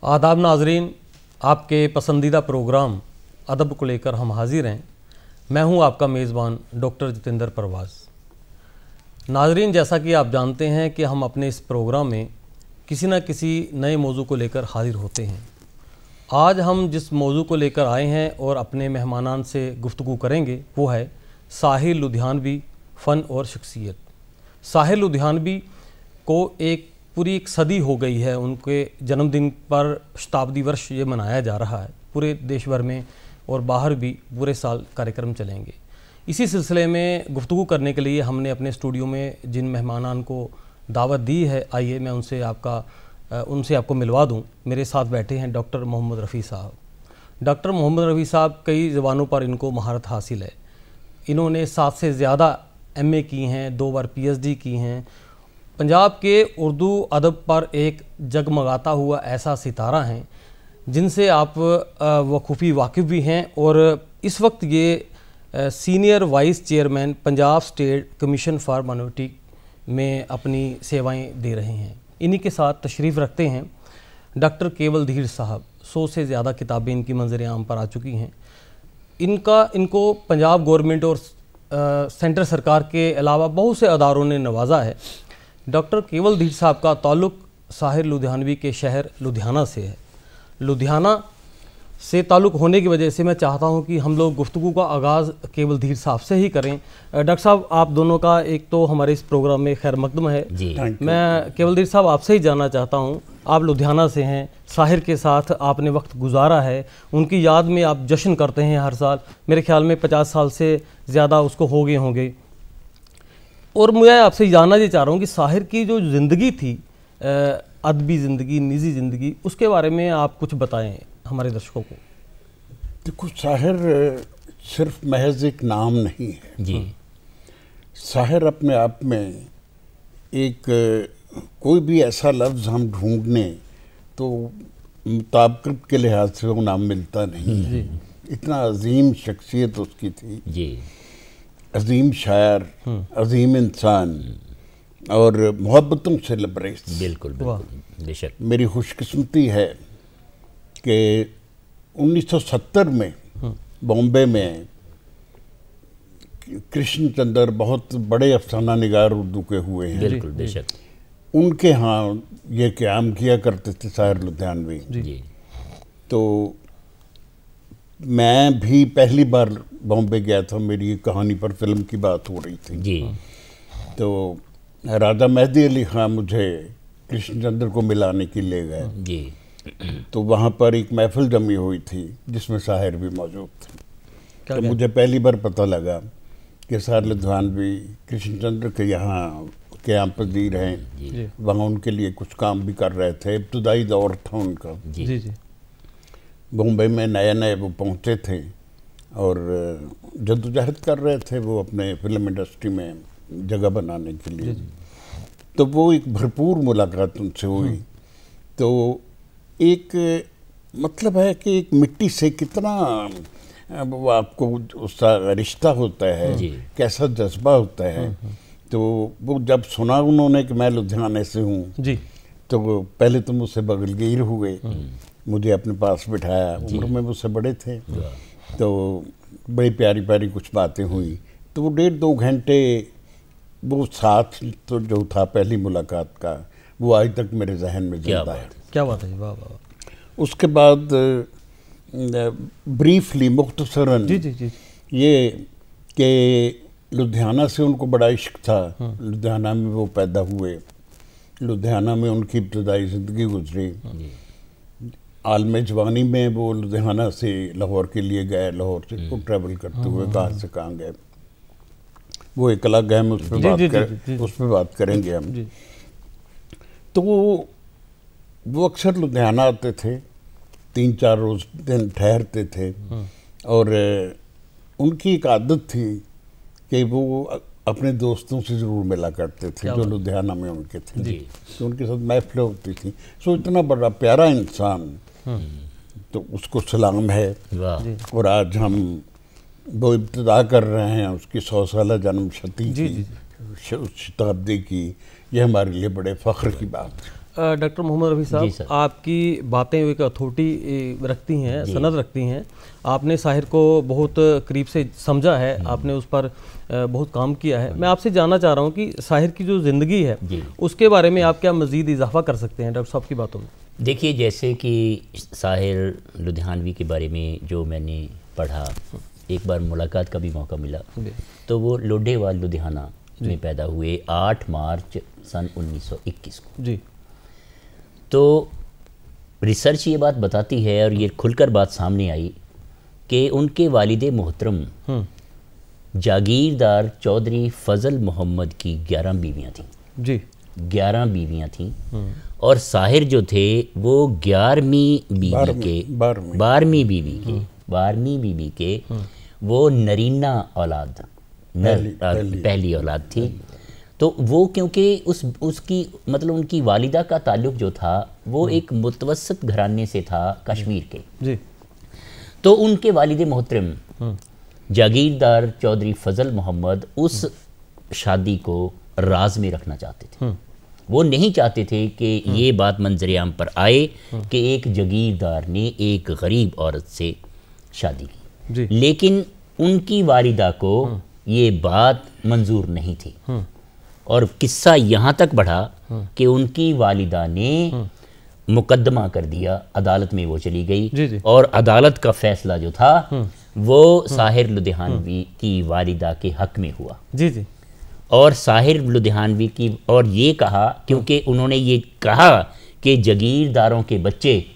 आदाब नाजरीन, आपके पसंदीदा प्रोग्राम अदब को लेकर हम हाजिर हैं। मैं हूं आपका मेज़बान डॉक्टर जितेंद्र परवाज़। नाजरीन, जैसा कि आप जानते हैं कि हम अपने इस प्रोग्राम में किसी न किसी नए मौजू को लेकर हाजिर होते हैं। आज हम जिस मौजू को लेकर आए हैं और अपने मेहमानान से गुफ्तगू करेंगे वो है साहिर लुधियानवी फ़न और शख्सियत। साहिर लुधियानवी को पूरी एक सदी हो गई है, उनके जन्मदिन पर शताब्दी वर्ष ये मनाया जा रहा है। पूरे देश भर में और बाहर भी पूरे साल कार्यक्रम चलेंगे। इसी सिलसिले में गुफ्तगू करने के लिए हमने अपने स्टूडियो में जिन मेहमानान को दावत दी है, आइए मैं उनसे आपको मिलवा दूं। मेरे साथ बैठे हैं डॉक्टर मोहम्मद रफ़ी साहब। डॉक्टर मोहम्मद रफ़ी साहब, कई ज़बानों पर इनको महारत हासिल है। इन्होंने 7 से ज़्यादा MA की हैं, 2 बार PhD की हैं। पंजाब के उर्दू अदब पर एक जगमगाता हुआ ऐसा सितारा हैं जिनसे आप बखूबी वाकिफ़ भी हैं और इस वक्त ये senior vice chairman Punjab state commission for minority में अपनी सेवाएं दे रहे हैं। इन्हीं के साथ तशरीफ़ रखते हैं डॉक्टर केवल धीर साहब। 100 से ज़्यादा किताबें इनकी मंजर आम पर आ चुकी हैं। इनको पंजाब गवर्नमेंट और सेंट्रल सरकार के अलावा बहुत से अदारों ने नवाजा है। डॉक्टर केवल धीर साहब का ताल्लुक़ साहिर लुधियानवी के शहर लुधियाना से है। लुधियाना से ताल्लुक़ होने की वजह से मैं चाहता हूं कि हम लोग गुफ्तगू का आगाज़ केवल धीर साहब से ही करें। डॉक्टर साहब, आप दोनों का एक तो हमारे इस प्रोग्राम में खैर मकदम है जी। मैं केवल धीर साहब आपसे ही जानना चाहता हूं, आप लुधियाना से हैं, साहिर के साथ आपने वक्त गुजारा है, उनकी याद में आप जश्न करते हैं हर साल। मेरे ख्याल में 50 साल से ज़्यादा उसको हो गए होंगे। और मैं आपसे जानना ये चाह रहा हूँ कि साहिर की जो ज़िंदगी थी, अदबी ज़िंदगी, निजी ज़िंदगी, उसके बारे में आप कुछ बताएं हमारे दर्शकों को। देखो, साहिर सिर्फ महज एक नाम नहीं है जी। साहिर अपने आप में एक कोई भी ऐसा लफ्ज़ हम ढूंढने तो मुताबिकत के लिहाज से वो नाम मिलता नहीं है। इतना अजीम शख्सियत उसकी थी जी। अजीम शायर, अजीम इंसान और मोहब्बतों से लबरेज। बिल्कुल बिल्कुल, बेशक। मेरी खुशकिस्मती है कि 1970 में बॉम्बे में कृष्ण चंद्र बहुत बड़े अफसाना निगार उर्दू के हुए हैं। बिल्कुल, बेशक। उनके यहाँ ये क़याम किया करते थे साहिर लुधियानवी जी। तो मैं भी पहली बार बॉम्बे गया था, मेरी कहानी पर फिल्म की बात हो रही थी जी। तो राजा मेहदी अली ख़ान मुझे कृष्णचंद्र को मिलाने के लिए गए जी। तो वहाँ पर एक महफिल जमी हुई थी जिसमें साहिर भी मौजूद थे। तो मुझे पहली बार पता लगा कि साहिर लुधियानवी कृष्णचंद्र के यहाँ क़याम पज़ीर हैं, वहाँ उनके लिए कुछ काम भी कर रहे थे। इब्तदाई दौर था उनका जी। बॉम्बे में नए नए वो पहुँचे थे और जद्दोजहद कर रहे थे वो अपने फिल्म इंडस्ट्री में जगह बनाने के लिए। तो वो एक भरपूर मुलाकात उनसे हुई। तो एक मतलब है कि एक मिट्टी से कितना वो आपको उसका रिश्ता होता है, कैसा जज्बा होता है। तो वो जब सुना उन्होंने कि मैं लुधियाने से हूँ तो पहले तो मुझसे बगलगीर हुए, मुझे अपने पास बिठाया। उम्र में मुझसे बड़े थे तो बड़ी प्यारी प्यारी कुछ बातें हुई। तो वो 1.5-2 घंटे वो साथ तो जो था पहली मुलाकात का, वो आज तक मेरे जहन में जिंदा है। क्या बात है, वाह वाह। उसके बाद ब्रीफली मुख्तसरन ये कि लुधियाना से उनको बड़ा इश्क था। लुधियाना में वो पैदा हुए, लुधियाना में उनकी इब्तदाई ज़िंदगी गुजरी। आलम जवानी में वो लुधियाना से लाहौर के लिए गए, लाहौर से वो ट्रैवल करते हुए कहाँ से कहाँ गए, वो एक अलग है, उस पर बात करेंगे हम। तो वो अक्सर लुधियाना आते थे, 3-4 रोज़ दिन ठहरते थे। और उनकी एक आदत थी कि वो अपने दोस्तों से ज़रूर मिला करते थे जो लुधियाना में उनके थे। तो उनके साथ महफिलें होती थी। सो इतना बड़ा प्यारा इंसान, तो उसको सलाम है। और आज हम वो इब्तिदा कर रहे हैं उसकी 100 साला जन्म शती की, शताब्दी की। ये हमारे लिए बड़े फ़ख्र की बात है। डॉक्टर मोहम्मद रफ़ी साहब, आपकी बातें एक अथॉरिटी रखती हैं, सनद रखती हैं। आपने साहिर को बहुत करीब से समझा है, आपने उस पर बहुत काम किया है। मैं आपसे जानना चाह रहा हूँ कि साहिर की जो ज़िंदगी है उसके बारे में आप क्या मज़ीद इजाफा कर सकते हैं डॉक्टर साहब की बातों में? देखिए, जैसे कि साहिर लुधियानवी के बारे में जो मैंने पढ़ा, एक बार मुलाकात का भी मौका मिला, तो वो लोडेवाल लुधियाना में पैदा हुए 8 मार्च सन 1921 को जी। तो रिसर्च ये बात बताती है और ये खुलकर बात सामने आई कि उनके वालिदे मोहतरम जागीरदार चौधरी फजल मोहम्मद की 11 बीवियाँ थीं जी। 11 बीवियाँ थीं और साहिर जो थे वो 11वीं बीवी के वो नरीना औलाद, पहली औलाद थी। तो वो क्योंकि उसकी मतलब उनकी वालिदा का ताल्लुक़ जो था वो एक मुतवस्सित घराने से था कश्मीर के जी। तो उनके वालिद मोहतरम जागीरदार चौधरी फजल मोहम्मद उस शादी को राज में रखना चाहते थे। वो नहीं चाहते थे कि ये बात मंजर-ए-आम पर आए कि एक जागीरदार ने एक गरीब औरत से शादी की, लेकिन उनकी वालिदा को ये बात मंजूर नहीं थी। और किस्सा यहाँ तक बढ़ा कि उनकी वालिदा ने मुकदमा कर दिया, अदालत में वो चली गई और अदालत का फैसला जो था वो साहिर लुधियानवी की वालिदा के हक में हुआ। जी जी। और साहिर लुधियानवी की, और ये कहा क्योंकि उन्होंने ये कहा कि जागीरदारों के बच्चे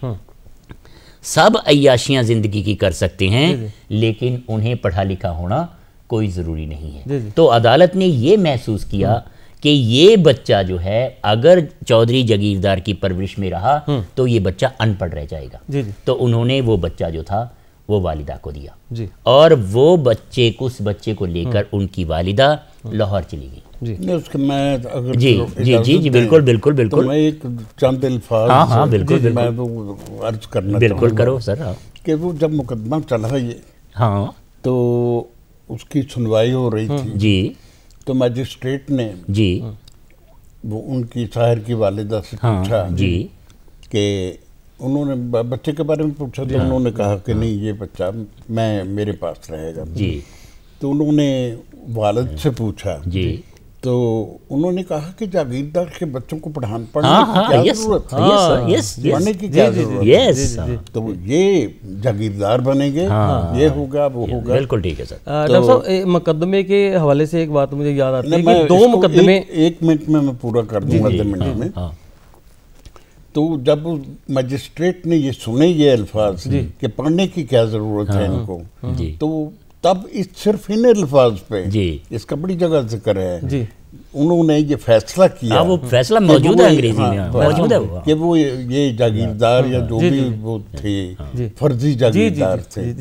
सब अय्याशियाँ ज़िंदगी की कर सकते हैं, लेकिन उन्हें पढ़ा लिखा होना कोई ज़रूरी नहीं है। तो अदालत ने ये महसूस किया कि ये बच्चा जो है अगर चौधरी जागीरदार की परवरिश में रहा तो ये बच्चा अनपढ़ रह जाएगा। तो उन्होंने वो बच्चा जो था वो वालिदा को दिया जी। और वो उस बच्चे को लेकर उनकी वालिदा लाहौर चली गई जी। उसके मैं अगर जी जी जी जी बिल्कुल बिल्कुल बिल्कुल तो मैं एक चंद अल्फाज हाँ बिल्कुल मैं वो अर्ज करना बिल्कुल करो सर कि वो जब मुकदमा चला ये हाँ तो उसकी सुनवाई हो रही थी जी। तो मजिस्ट्रेट ने जी वो उनकी साहिर की वालिदा से पूछा जी कि उन्होंने बच्चे के बारे में पूछा तो उन्होंने कहा कि नहीं ये बच्चा मेरे पास रहेगा जी। तो उन्होंने वालिद से पूछा जी तो उन्होंने कहा कि जागीरदार के बच्चों को पढ़ने की क्या जरूरत है, पढ़ने की क्या जरूरत है, तो ये जागीरदार बनेंगे, ये होगा वो होगा। बिल्कुल ठीक है सर। डॉक्टर साहब, मुकदमे के हवाले से एक बात मुझे याद आती है कि 2 मुकदमे, एक मिनट में मैं पूरा कर दूंगा 2 मिनट में। तो जब मजिस्ट्रेट ने ये सुने ये अल्फाज कि पढ़ने की क्या जरूरत है इनको, तो तब इस सिर्फ इन अल्फाज पे इसका बड़ी जगह जिक्र है जी। उन्होंने ये फैसला किया, वो फैसला मौजूद है अंग्रेजी में, मौजूद है कि वो ये जागीरदार या जो भी वो थे फर्जी जागीरदार थे।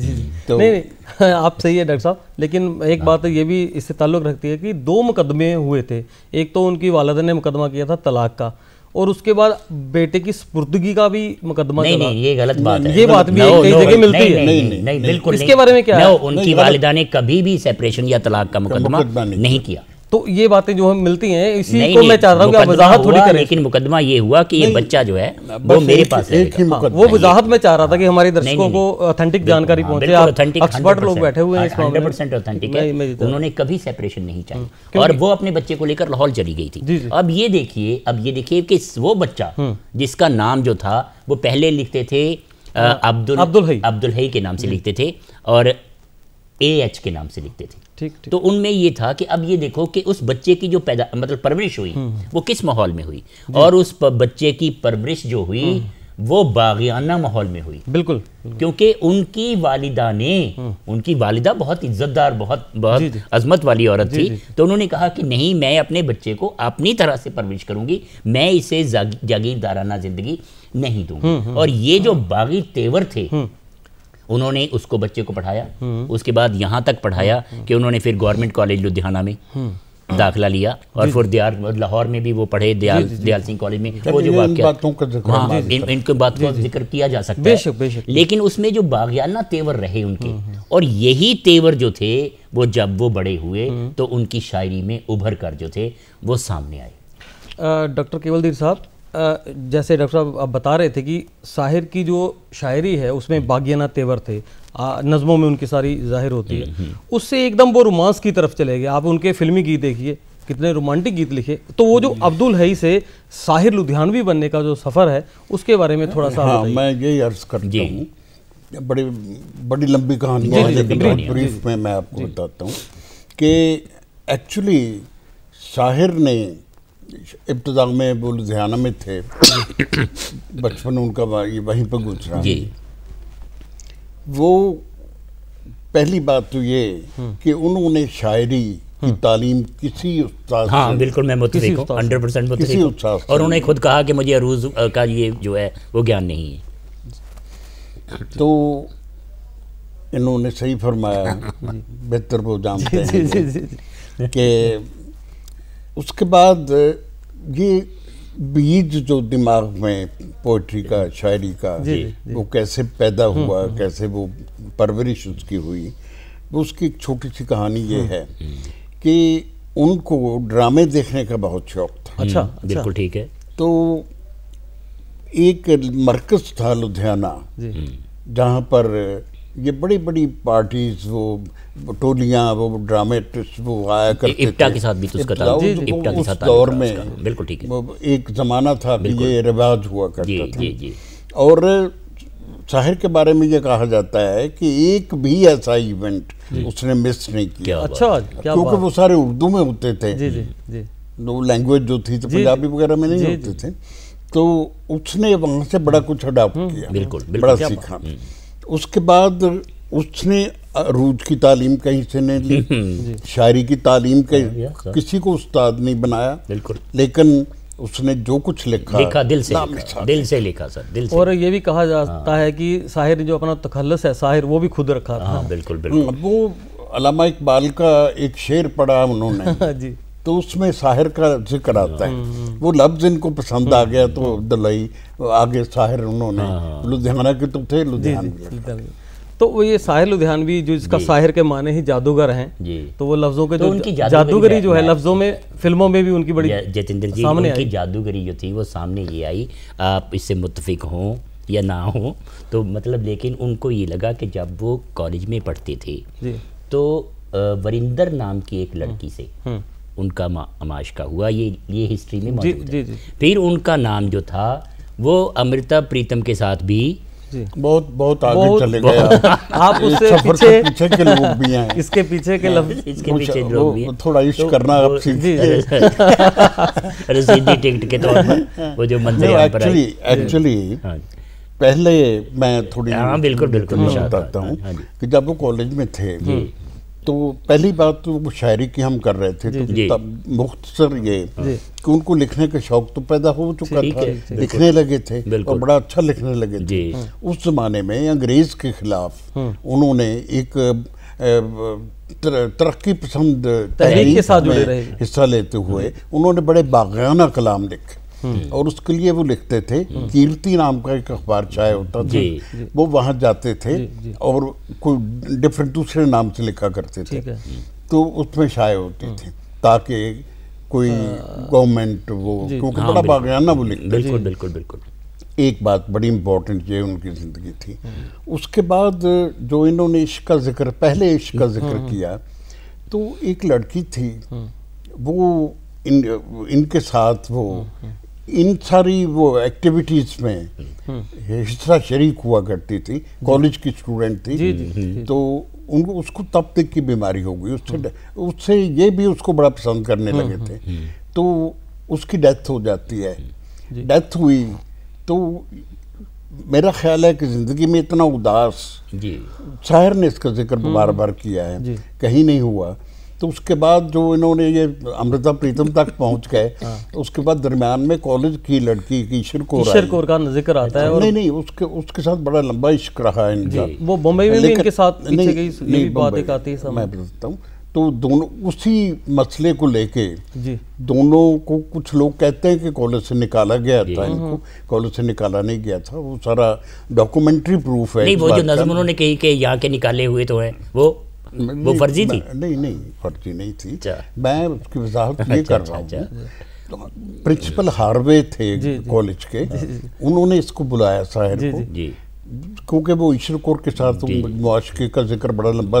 तो नहीं आप सही है डॉक्टर साहब, लेकिन एक बात ये भी इससे ताल्लुक़ रखती है कि 2 मुकदमे हुए थे। एक तो उनकी वालिदा ने मुकदमा किया था तलाक का, और उसके बाद बेटे की सुपुर्दगी का भी मुकदमा चला। नहीं, ये गलत बात है। ये बात भी एक जगह मिलती है। नहीं बिल्कुल इसके बारे में क्या है? उनकी वालिदा ने कभी भी सेपरेशन या तलाक का मुकदमा नहीं किया। तो ये बातें जो हम मिलती हैं, इसी को मैं चाह रहा हूँ कि आप वजाहत थोड़ी करें। लेकिन मुकदमा ये हुआ कि ये बच्चा जो है वो मेरे पास रहेगा। वो वजाहत में चाह रहा था कि हमारे दर्शकों को ऑथेंटिक जानकारी पहुंचे। एक्सपर्ट लोग बैठे हुए हैं, 100% ऑथेंटिक है। उन्होंने कभी सेपरेशन नहीं चाही और वो अपने बच्चे को लेकर लाहौर चली गई थी। अब ये देखिए कि वो बच्चा जिसका नाम जो था वो पहले लिखते थे अब्दुल हई के नाम से लिखते थे और AH के नाम से लिखते थे। ठीक। तो उनमें ये था कि अब ये देखो कि उस बच्चे की जो मतलब परवरिश हुई वो किस माहौल में हुई, और उस बच्चे की परवरिश जो हुई वो बागियाना माहौल में हुई। बिल्कुल। क्योंकि उनकी वालिदा बहुत इज्जतदार, बहुत अजमत वाली औरत थी। तो उन्होंने कहा कि नहीं, मैं अपने बच्चे को अपनी तरह से परवरिश करूंगी, मैं इसे जागीरदाराना जिंदगी नहीं दूंगी। और ये जो बागी तेवर थे उन्होंने उसको बच्चे को पढ़ाया, उसके बाद यहाँ तक पढ़ाया कि उन्होंने फिर गवर्नमेंट कॉलेज लुधियाना में दाखिला लिया और फिर लाहौर में भी वो पढ़े, दयाल सिंह कॉलेज में। वो जो इनके बात का जिक्र किया जा सकता है, लेकिन उसमें जो बागियाना तेवर रहे उनके, और यही तेवर जो थे वो जब वो बड़े हुए तो उनकी शायरी में उभर कर जो थे वो सामने आए। डॉक्टर केवलदीर साहब, जैसे डॉक्टर साहब आप बता रहे थे कि साहिर की जो शायरी है उसमें बागियाना तेवर थे, नज़मों में उनकी सारी जाहिर होती है, उससे एकदम वो रोमांस की तरफ चले गए। आप उनके फिल्मी गीत देखिए, कितने रोमांटिक गीत लिखे। तो वो जो अब्दुल हई से साहिर लुधियानवी बनने का जो सफ़र है उसके बारे में थोड़ा सा हाँ, मैं यही अर्ज करता हूँ, बड़ी बड़ी लंबी कहानी है, लेकिन ब्रीफ में मैं आपको बताता हूँ कि एक्चुअली साहिर ने इब्तिदा में वो लुधियाना में थे, बचपन उनका वहीं पर गुजरा। वो पहली बात तो ये कि उन्होंने शायरी की तालीम किसी उस्ताद, हाँ बिल्कुल मैं मुत्तफिक हूँ, 100% मुत्तफिक हूँ, और उन्होंने खुद कहा कि मुझे अरूज का ये जो है वो ज्ञान नहीं है। तो इन्होंने सही फरमाया, बेहतर वो जानते हैं कि उसके बाद ये बीज जो दिमाग में पोइट्री का, शायरी का, वो कैसे पैदा हुआ, कैसे वो परवरिश उसकी हुई, उसकी एक छोटी सी कहानी ये है कि उनको ड्रामे देखने का बहुत शौक था। अच्छा, बिल्कुल ठीक है। तो एक मरकज़ था लुधियाना जहाँ पर ये बड़ी बड़ी पार्टीज, वो टोलियाँ, वो ड्रामेटिस्ट वो आया करते थे। इप्टा के साथ भी तो उसका था, इप्टा के साथ उस दौर में बिल्कुल ठीक है, एक ज़माना था कि ये रिवाज हुआ करता था। और साहिर के बारे में ये कहा जाता है कि एक भी ऐसा इवेंट उसने मिस नहीं किया। अच्छा, क्योंकि वो सारे उर्दू में होते थे, वो लैंग्वेज जो थी तो पंजाबी वगैरह में नहीं होते थे, तो उसने वहाँ से बड़ा कुछ अडॉप्ट किया, बिल्कुल बड़ा सीखा। उसके बाद उसने अरूज की तालीम कहीं से नहीं ली, शायरी की तालीम किसी को उस्ताद नहीं बनाया, बिल्कुल, लेकिन उसने जो कुछ लिखा दिल से लिखा, दिल से लिखा सर, दिल से। और ये भी कहा जाता है कि साहिर ने जो अपना तखल्लुस है साहिर, वो भी खुद रखा था। हाँ बिल्कुल बिल्कुल। वो अल्लामा इकबाल का एक शेर पढ़ा उन्होंने जी, तो उसमें साहिर का जिक्र आता है। वो लफ्ज़ इनको पसंद आ गया तो अब्दुल्लाई आगे साहिर उन्होंने, लुधियाना के तो थे, लुधियानवी। तो वो ये साहिर लुधियानवी जो इसका साहिर के माने ही जादूगर हैं, तो वो लफ्ज़ों के तो जो उनकी जादूगरी जो है लफ्ज़ों में, फिल्मों में भी उनकी बड़ी जतिंदर जी सामने उनकी जादूगरी जो थी वो सामने ये आई। आप इससे मुत्तफिक हों या ना हो तो मतलब, लेकिन उनको ये लगा कि जब वो कॉलेज में पढ़ते थे तो वरिंदर नाम की एक लड़की से उनका माशका हुआ, ये हिस्ट्री में मौजूद है। फिर उनका नाम जो था वो अमृता प्रीतम के साथ भी बहुत आगे चले गए। आप उससे पीछे के लोग भी हैं, इसके पीछे के लफ्ज़, इसके पीछे लोग भी हैं। थोड़ा इश्क करना आप सीखिए रसीदी टिकट के तौर पर वो जो मंजर पर आई। एक्चुअली पहले मैं थोड़ी बिल्कुल बताता हूँ कि जब वो कॉलेज में थे तो पहली बात तो वो शायरी की हम कर रहे थे, तो तब मुख्तसर ये कि उनको लिखने का शौक तो पैदा हो चुका था, लिखने लगे थे और बड़ा अच्छा लिखने लगे थे। उस जमाने में अंग्रेज के खिलाफ उन्होंने एक तरक्की पसंद तहरीक के साथ जुड़े रहे, हिस्सा लेते हुए उन्होंने बड़े बागाना कलाम लिखे। और उसके लिए वो लिखते थे, कीर्ति नाम का एक अखबार चाहे होता था, वो वहाँ जाते थे और कोई डिफरेंट दूसरे नाम से लिखा करते थे, तो उसमें शाये होती थी ताकि कोई गवर्नमेंट वो, क्योंकि बड़ा बागाना वो लिखते थे। बिल्कुल बिल्कुल बिल्कुल। एक बात बड़ी इम्पोर्टेंट ये उनकी ज़िंदगी थी। उसके बाद जो इन्होंने इश्क का जिक्र, पहले इश्क का जिक्र किया, तो एक लड़की थी वो इनके साथ वो इन सारी वो एक्टिविटीज़ में हिस्सा शरीक हुआ करती थी, कॉलेज की स्टूडेंट थी। तो उनको उसको तब तक की बीमारी हो गई, उससे ये भी उसको बड़ा पसंद करने लगे थे, तो उसकी डेथ हो जाती है। डेथ हुई तो मेरा ख्याल है कि ज़िंदगी में इतना उदास, शायर ने इसका जिक्र बार बार किया है, कहीं नहीं हुआ। तो उसके बाद जो इन्होंने ये अमृता प्रीतम तक पहुंच गए, तो उसके बाद दरमियान में कॉलेज की लड़की की ईश्वर कौर का जिक्र आता है। और नहीं उसके साथ बड़ा लंबा इश्क रहा है इनका। वो बम्बई में भी इनके साथ पीछे गई, ये भी बात एक आती है। मैं बताता हूँ, तो दोनों उसी मसले को लेके दोनों को कुछ लोग कहते हैं कि कॉलेज से निकाला गया था, इनको कॉलेज से निकाला नहीं गया था, वो सारा डॉक्यूमेंट्री प्रूफ है। नहीं, वो जो नज़्म उन्होंने कही कि यहाँ के निकाले हुए तो हैं, वो फर्जी थी? नहीं फर्जी नहीं थी, मैं उसकी वजाहत ये कर रहा हूँ प्रिंसिपल हार्वे थे कॉलेज के, उन्होंने इसको बुलाया साहिर को, क्योंकि वो ईश्वर कौर के साथ मुआशके का जिक्र बड़ा लंबा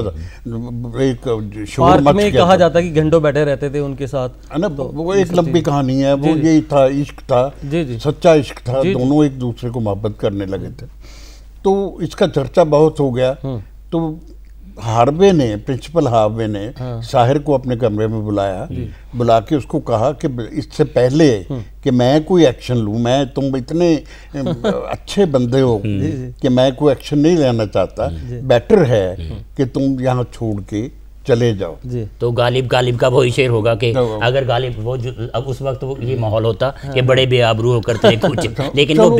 एक शोर मच में गया कहा जाता है कि घंटों बैठे रहते थे उनके साथ, है ना। वो एक लंबी कहानी है, वो यही था, इश्क था, सच्चा इश्क था, दोनों एक दूसरे को मोहब्बत करने लगे थे। तो इसका चर्चा बहुत हो गया। तो हार्वे ने, प्रिंसिपल हार्वे ने साहिर को अपने कमरे में बुलाया, बुला के उसको कहा कि इससे पहले कि मैं कोई एक्शन लूं, मैं, तुम इतने अच्छे बंदे हो कि मैं कोई एक्शन नहीं लेना चाहता, बेटर है कि तुम यहाँ छोड़ के चले जाओ। तो गालिब का वही शेर होगा कि अगर गालिब वो अब उस वक्त वो ये माहौल होता कि बड़े बेआबरू होकर थे कुछ, लेकिन वो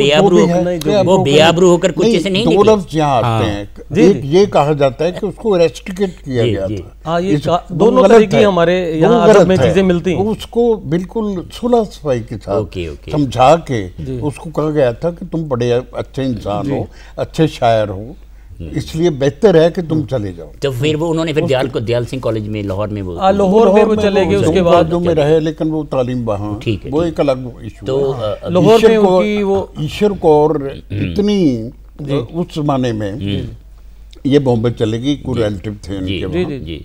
बेआबरू होकर कुछ से नहीं निकले। दो लफ्ज़ यहाँ आते हैं, एक ये कहा जाता है कि उसको रेस्ट्रिकेट किया गया था। ये दोनों तरह की हमारे यहाँ अदब में चीजें मिलती हैं। उसको बिल्कुल सुलह सफाई के साथ समझा के उसको कहा गया था कि तुम बड़े अच्छे इंसान हो, अच्छे शायर हो, इसलिए बेहतर है कि तुम चले जाओ। तो फिर वो उन्होंने फिर दयाल सिंह कॉलेज में लाहौर में वो चले गए, उसके बाद में रहे, लेकिन वो तालीम वहाँ, ठीक है, वो एक अलग इशू। तो लाहौर में उनकी वो ईश्वर कौर इतनी उस जमाने में ये बॉम्बे चले गई, कोई रिलेटिव थे उनके,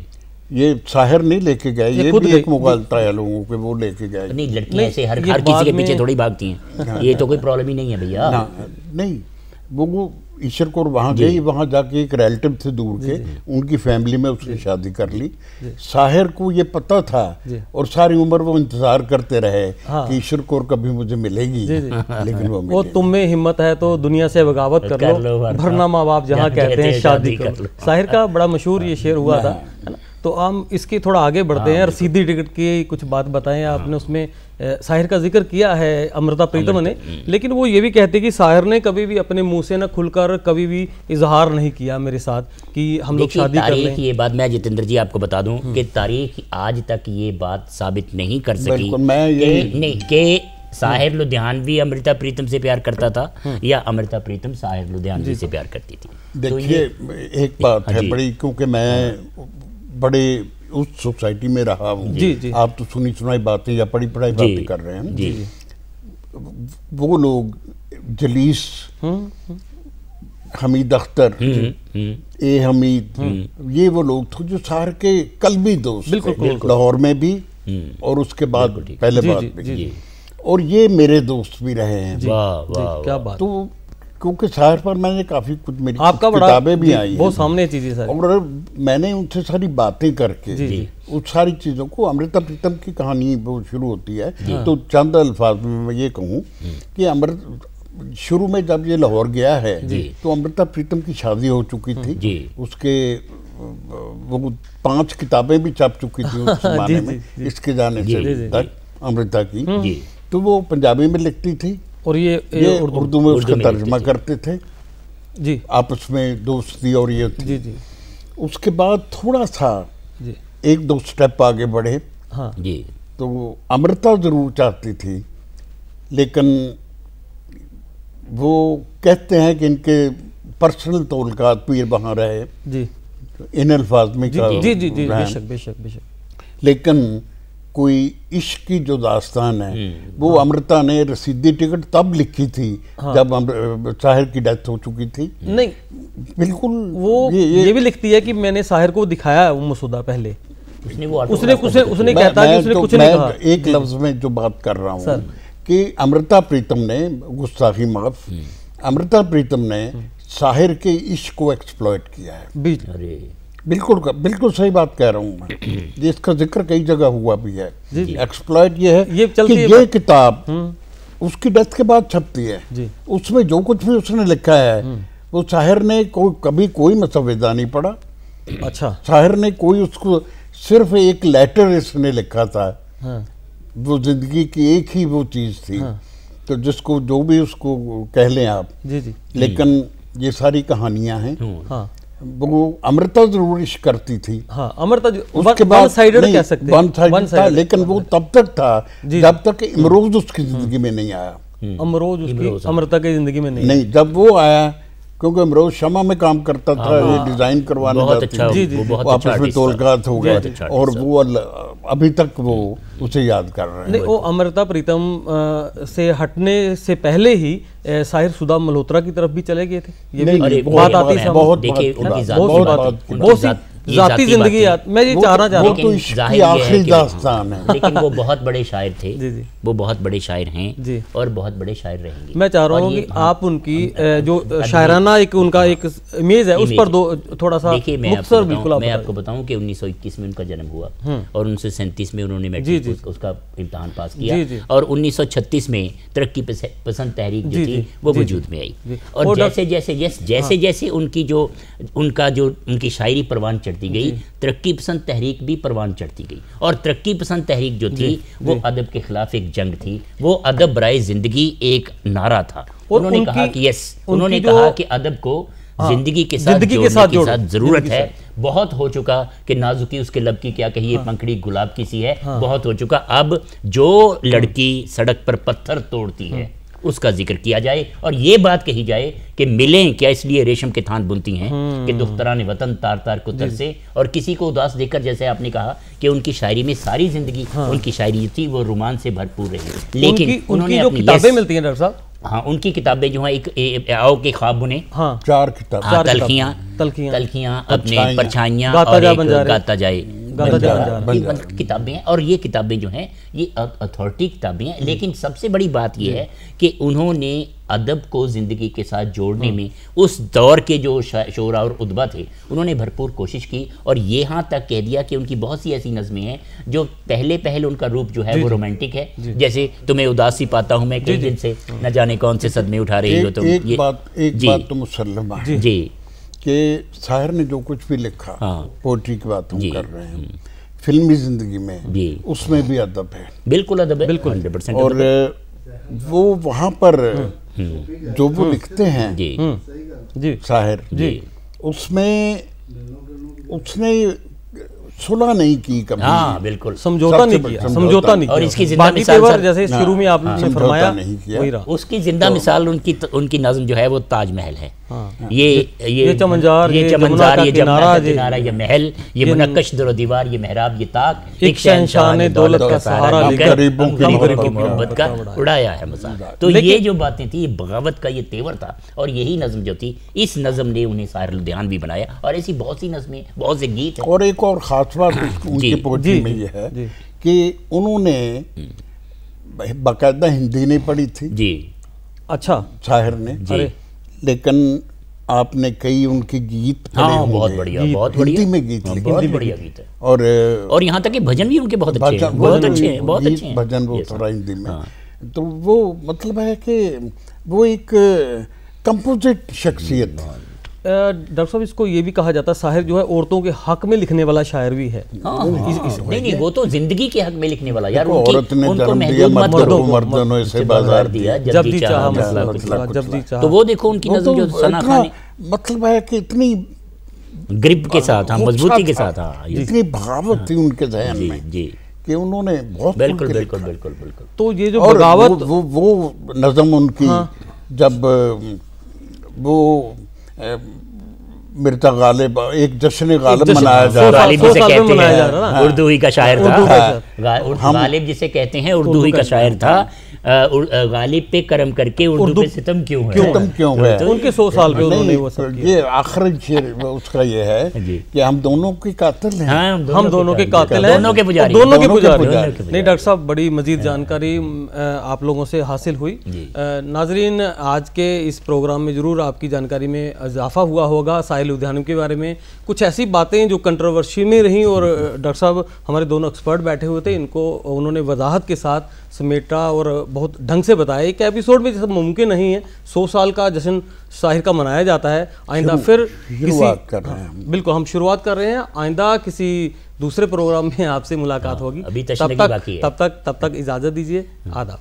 ये साहिर नहीं लेके गए, ये भी एक मुगालता है लोगों के, वो लेके गए। नहीं, लड़कियां ऐसे हर किसी के पीछे थोड़ी भागती हैं, ये तो कोई प्रॉब्लम ही नहीं है भैया। नहीं, वो ईश्वर कौर वहाँ गई, वहाँ जाके एक रिलेटिव थे दूर के, उनकी फैमिली में उसने शादी कर ली। साहिर को ये पता था और सारी उम्र वो इंतजार करते रहे कि ईश्वर कौर कभी मुझे मिलेगी, लेकिन वो तुम में हिम्मत है तो दुनिया से बगावत कर लो, वरना माँ बाप जहाँ कहते हैं शादी कर लो। साहिर का बड़ा मशहूर ये शेर हुआ था, है ना। तो हम इसके थोड़ा आगे बढ़ते हैं और सीधी टिकट की कुछ बात बताएं आपने। उसमें साहिर का जिक्र किया है अमृता प्रीतम ने, लेकिन वो ये भी कहते कि साहिर ने कभी भी अपने मुंह से ना खुलकर कभी भी इजहार नहीं किया मेरे साथ कि हम लोग शादी कर लें। ये बात मैं जितेंद्र जी आपको बता दूं कि तारीख आज तक ये बात साबित नहीं कर सकी कि साहिर लुधियानवी अमृता प्रीतम से प्यार करता था या अमृता प्रीतम साहिर लुधियानवी से प्यार करती थी। देखिए, एक बात है बड़ी, क्योंकि मैं बड़े उस सोसाइटी में रहा हूँ, आप तो सुनी सुनाई बातें या पढ़ी पढ़ाई बातें कर रहे हैं। वो लोग जलीस, हमीद अख्तर, ए हमीद, ये वो लोग थे जो साहिर के कल्बी दोस्त थे, लाहौर में भी और उसके बाद पहले बाद भी, और ये मेरे दोस्त भी रहे हैं। क्या बात। तो क्योंकि साहिर पर मैंने काफ़ी कुछ, मेरी किताबें भी आई, बहुत सामने चीज़ें सारी, और मैंने उनसे सारी बातें करके उस सारी चीज़ों को, अमृता प्रीतम की कहानी वो शुरू होती है, तो चंद अल्फाज में मैं ये कहूँ कि शुरू में जब ये लाहौर गया है तो अमृता प्रीतम की शादी हो चुकी थी, उसके वो 5 किताबें भी छप चुकी थी उस जमाने में, इसके जाने से तक अमृता की। तो वो पंजाबी में लिखती थी और ये उर्दू में उसका तर्जुमा करते थे जी, आपस में दोस्ती और ये थी। जी। उसके बाद थोड़ा सा 1-2 स्टेप आगे बढ़े। हाँ जी। तो अमृता जरूर चाहती थी, लेकिन वो कहते हैं कि इनके पर्सनल तौलकात पीर वहाँ रहे जी, इन अल्फाज में जी, बेशक। लेकिन कोई इश्क की जो दास्तान है वो अमृता ने रसीदी टिकट तब लिखी थी जब साहिर की डेथ हो चुकी थी। नहीं, बिल्कुल वो ये भी लिखती है कि मैंने साहिर को दिखाया वो मसूदा पहले, उसने कहता कि उसने कुछ नहीं कहा। एक लफ्ज में जो बात कर रहा हूँ कि अमृता प्रीतम ने, गुस्ताखी माफ, अमृता प्रीतम ने साहिर के इश्क को एक्सप्लॉइट किया है। बिल्कुल सही बात कह रहा हूँ मैं, जिसका जिक्र कई जगह हुआ भी है। एक्सप्लॉइट ये है कि ये किताब उसकी डेथ के बाद छपती है, उसमें जो कुछ भी उसने लिखा है वो साहिर ने कभी कोई मसविदा नहीं पढ़ा। अच्छा, साहिर ने कोई उसको, सिर्फ एक लेटर इसने लिखा था। वो जिंदगी की एक ही वो चीज थी, तो जिसको जो भी उसको कह लें आप, लेकिन ये सारी कहानियां हैं। वो अमृता जरूर इश्क करती थी। हाँ, अमृता उसके बाद वन साइडेड कह सकते हैं, वन साइडेड था, लेकिन वो तब तक था जब तक इमरोज उसकी जिंदगी में नहीं आया। अमरोज उसकी अमृता की जिंदगी में नहीं, जब वो आया क्योंकि अमरोज शमा में काम करता था, ये डिजाइन करवाने बहुत जाती अच्छा, थी। वो बहुत वो आपस में तोलकात हो गए और वो अभी तक वो उसे याद कर रहे हैं। नहीं, वो अमृता प्रीतम से हटने से पहले ही साहिर सुधा मल्होत्रा की तरफ भी चले गए थे, ये भी बात आती है। बहुत जाती जिंदगी मैं ये चाहना चाह रहा हूँ, तो इसकी आखिरी दास्तान है। लेकिन वो बहुत बड़े शायर थे, वो बहुत बड़े शायर हैं और बहुत बड़े शायर रहेंगे। मैं चाह रहा हूँ कि आप उनकी जो शायराना एक उनका एक इमेज है उस पर थोड़ा सा मुख्तसर बिल्कुल मैं आपको बताऊं कि 1921 में उनका जन्म हुआ और 1937 में उन्होंने मैट्रिक उसका इम्तहान पास किया और 1936 में तरक्की पसंद तहरीक जो थी वो वजूद में आई और जैसे जैसे उनकी शायरी परवान चढ़ती गई, तरक्की पसंद तहरीक भी परवान चढ़ती गई। और तरक्की पसंद तहरीक जो थी वो अदब के खिलाफ एक जंग थी, वो अदब बराए जिंदगी एक नारा था। उन्होंने कहा कि उन्होंने कहा कि अदब को जिंदगी के साथ जरूरत है। बहुत हो चुका कि नाजुकी उसके लब की क्या कही, पंखड़ी गुलाब की सी है, बहुत हो चुका। अब जो लड़की सड़क पर पत्थर तोड़ती है उसका जिक्र किया जाए और ये बात कही जाए कि मिलें क्या इसलिए रेशम के थान बुनती हैं कि दुख्तरान वतन तार तार को तरसे। और किसी को उदास देखकर, जैसे आपने कहा कि उनकी शायरी में सारी जिंदगी उनकी शायरी थी वो रोमांच से भरपूर रही, लेकिन उन्होंने जो किताबें मिलती हैं डॉक्टर साहब, हाँ उनकी किताबें जो है एक आओ के ख्वाब बुने, 4 किताब, तलखियां अपने परछाइयां और गाता जाए किताबें हैं। और ये किताबें जो हैं ये अथॉरिटी किताबें हैं, लेकिन सबसे बड़ी बात ये है कि उन्होंने अदब को ज़िंदगी के साथ जोड़ने में उस दौर के जो शोरा और उदबा थे उन्होंने भरपूर कोशिश की और ये यहाँ तक कह दिया कि उनकी बहुत सी ऐसी नज़में हैं जो पहले उनका रूप जो है वो रोमांटिक है, जैसे तुम्हें उदासी पाता हूँ मैं कई दिन से, न जाने कौन से सदमे उठा रही हो तुम। एक बात तो मुसल्लम है जी कि शायर ने जो कुछ भी लिखा, पोएट्री की बात हम कर रहे हैं, फिल्मी जिंदगी में उसमें भी अदब है, बिल्कुल अदब है, बिल्कुल 100%। और वो वहाँ पर जो वो लिखते हैं शायर, उसमें उसने सुलह नहीं की कभी, हाँ बिल्कुल समझौता नहीं किया। और इसकी जिंदा मिसाल जैसे शुरू में आपने फरमाया वही रहा, उसकी जिंदा मिसाल उनकी नज़्म जो है वो ताजमहल है। ये चमनजार, ये जमुना किनारा, ये महल, ये मुनक्कश दरो दीवार, ये मेहराब, ये ताक, एक शहंशाह ने दौलत का सहारा लेकर गरीबों की मोहब्बत का उड़ाया है मजाक। तो ये जो बातें थी, ये बगावत का ये तेवर था और यही नज़म जो थी, इस नज़म ने उन्हें साहिर लुधियान भी बनाया और ऐसी बहुत सी नज़में, बहुत से गीत हैं। और एक और खास बात उनकी पोएट्री में ये है कि उन्होंने बाकायदा हिंदी नहीं पढ़ी थी जी, अच्छा शायर ने, लेकिन आपने कई उनके गीत पढ़े होंगे, बहुत बढ़िया हिंदी में गीत लिखे, बहुत बढ़िया गीत है। और यहाँ तक कि भजन भी उनके बहुत अच्छे हैं, बहुत अच्छे हैं भजन वो थोड़ा हिंदी में। तो वो मतलब है कि वो एक कंपोजिट शख्सियत। डॉक्टर साहब इसको ये भी कहा जाता है शायर जो है औरतों के हक में लिखने वाला शायर भी है। नहीं वो तो जिंदगी के हक में लिखने वाला यार, औरत ने जन्म दिया मर्दों से बाजार दिया, जब जी चाहा जब जी चाहा। तो वो देखो उनकी नज़म जो सना खान, मतलब है कि इतनी ग्रिप के साथ, मजबूती के साथ, इतनी बगावत थी उनके ज़हन में कि उन्होंने बहुत बिल्कुल। तो ये जो बगावत, वो नज़म उनकी जब वो मिर्जा गालिब एक जश्न गालिब मनाया जा रहा है, गालिब जिसे कहते हैं उर्दू ही का शायर था, गालिब जिसे कहते हैं उर्दू ही का शायर था। गालिब पे करम करके उर्दू पे सितम क्यों है, तो उनके 100 साल पे उन्होंने वो सब किया। ये आखिरी शेर उसका ये है कि हम दोनों के कातिल हैं, हम दोनों के कातिल हैं, दोनों के पुजारी। नहीं डॉक्टर साहब, बड़ी मजीद जानकारी आप लोगों से हासिल हुई। नाजरीन, आज के इस प्रोग्राम में ज़रूर आपकी जानकारी में इजाफा हुआ होगा साहिर लुधियानवी के बारे में। कुछ ऐसी बातें जो कंट्रोवर्सी में रहीं और डॉक्टर साहब हमारे दोनों एक्सपर्ट बैठे हुए थे, इनको उन्होंने वजाहत के साथ समेटा और बहुत ढंग से बताया। एक एपिसोड में जैसा मुमकिन नहीं है, 100 साल का जश्न शाहिर का मनाया जाता है। आइंदा फिर बिल्कुल हम शुरुआत कर रहे हैं, आइंदा किसी दूसरे प्रोग्राम में आपसे मुलाकात होगी। तब तक इजाज़त दीजिए, आदाब।